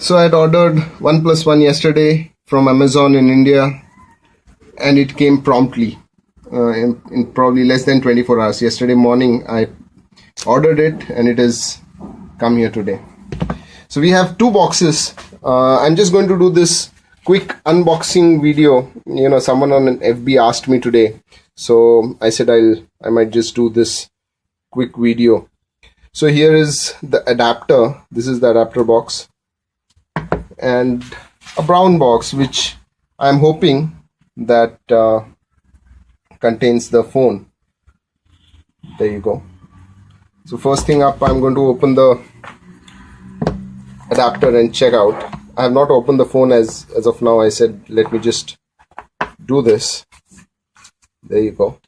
So I had ordered OnePlus One yesterday from Amazon in India, and it came promptly in probably less than 24 hours. Yesterday morning I ordered it and it has come here today. So we have two boxes. I'm just going to do this quick unboxing video. You know, someone on an FB asked me today, so I said I might just do this quick video. So here is the adapter. This is the adapter box, and a brown box which I'm hoping that contains the phone. There you go. So first thing up, I'm going to open the adapter and check out. I have not opened the phone as of now. I said let me just do this. There you go.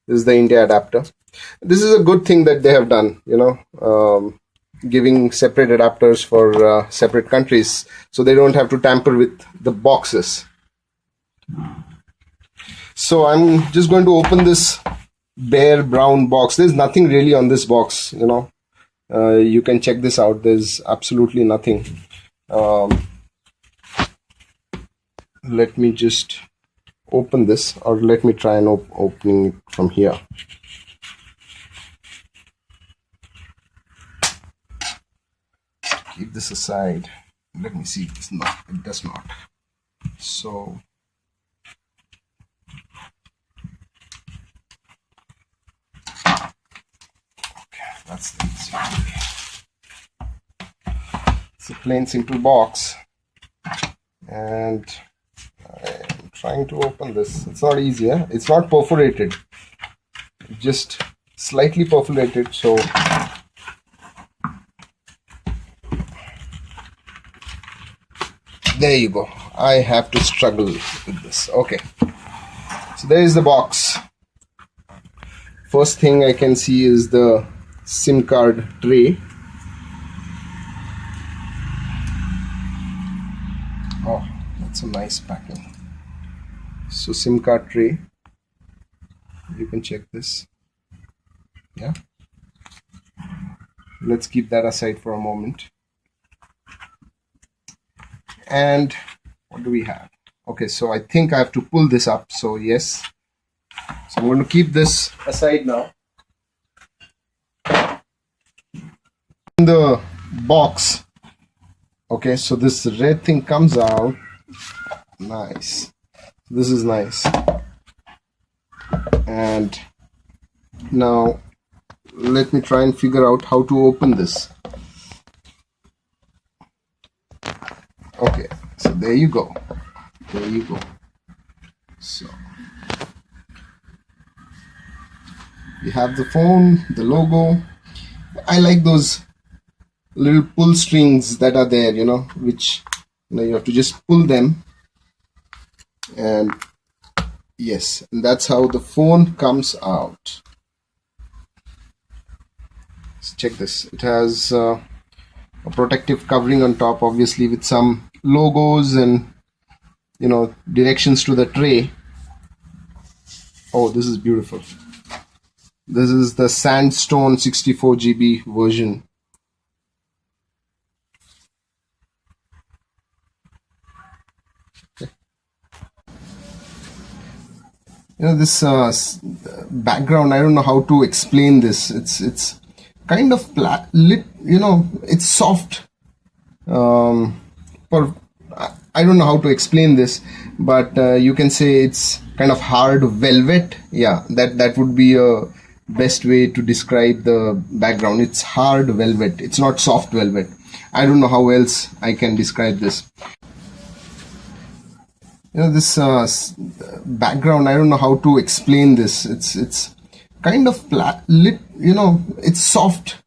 This is the India adapter. This is a good thing that they have done, you know, giving separate adapters for separate countries, so they don't have to tamper with the boxes. So I'm just going to open this bare brown box. There's nothing really on this box, you know. You can check this out. There's absolutely nothing. Let me just open this, or let me try and opening it from here. Keep this aside. Let me see. It does not. So okay, that's the easy way. It's a plain simple box, and I'm trying to open this. It's not easy. It's not perforated, just slightly perforated. So there you go. I have to struggle with this. Okay, so there is the box. First thing I can see is the SIM card tray. Oh, that's a nice packing. So SIM card tray, you can check this. Yeah, let's keep that aside for a moment. And what do we have? Okay, so I think I have to pull this up. So yes, so I'm going to keep this aside now. In the box, okay, so this red thing comes out. Nice. This is nice. And now let me try and figure out how to open this. Okay, so there you go. There you go. So you have the phone, the logo. I like those little pull strings that are there, you know, which, you know, you have to just pull them, and yes, and that's how the phone comes out. So check this. It has a protective covering on top, obviously, with some logos and, you know, directions to the tray. Oh, this is beautiful. This is the Sandstone 64 GB version. Okay. You know, this background, I don't know how to explain this. It's kind of lit, you know, it's soft. I don't know how to explain this, but you can say it's kind of hard velvet. Yeah, that would be a best way to describe the background. It's hard velvet. It's not soft velvet. I don't know how else I can describe this. You know, this background, I don't know how to explain this. It's kind of lit, you know, it's soft.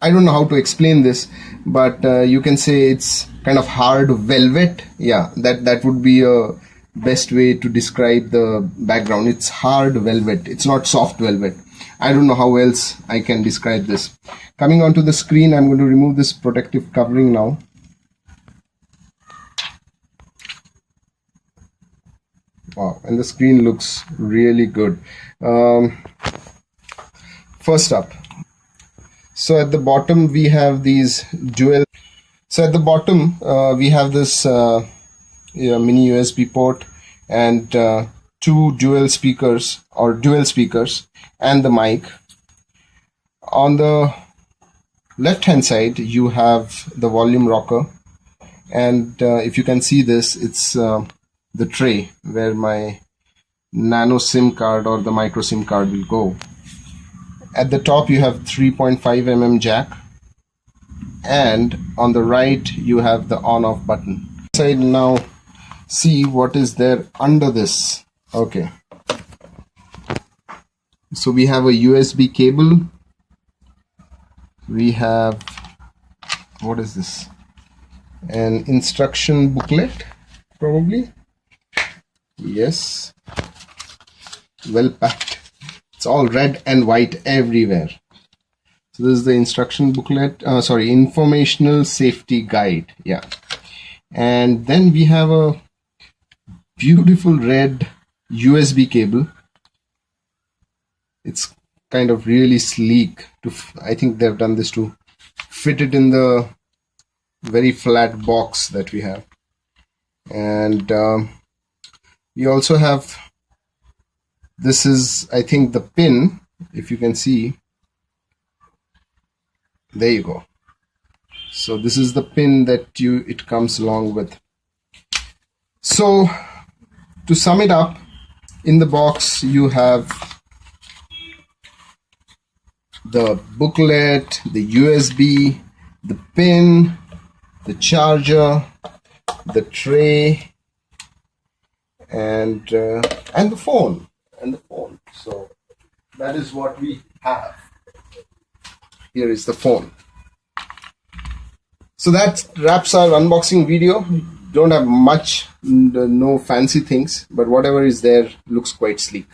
I don't know how to explain this, but you can say it's kind of hard velvet. Yeah, that would be a best way to describe the background. It's hard velvet. It's not soft velvet. I don't know how else I can describe this. Coming onto the screen, I'm going to remove this protective covering now. Wow, and the screen looks really good. First up, So at the bottom we have these dual. So at the bottom we have this mini USB port and two dual speakers and the mic. On the left hand side you have the volume rocker, and if you can see this, it's the tray where my nano SIM card or the micro SIM card will go. At the top you have 3.5 mm jack, and on the right you have the on off button. Inside, now see what is there under this. Okay, so we have a USB cable, we have, what is this, an instruction booklet probably, yes, well packed. It's all red and white everywhere. So this is the instruction booklet, informational safety guide, yeah. And then we have a beautiful red USB cable. It's kind of really sleek. I think they've done this to fit it in the very flat box that we have. And we also have, this is, I think, the pin. If you can see, there you go. So this is the pin that it comes along with. So to sum it up, in the box you have the booklet, the USB, the pin, the charger, the tray, and the phone. So that is what we have. Here is the phone. So that wraps our unboxing video. Don't have much, no fancy things, but whatever is there looks quite sleek.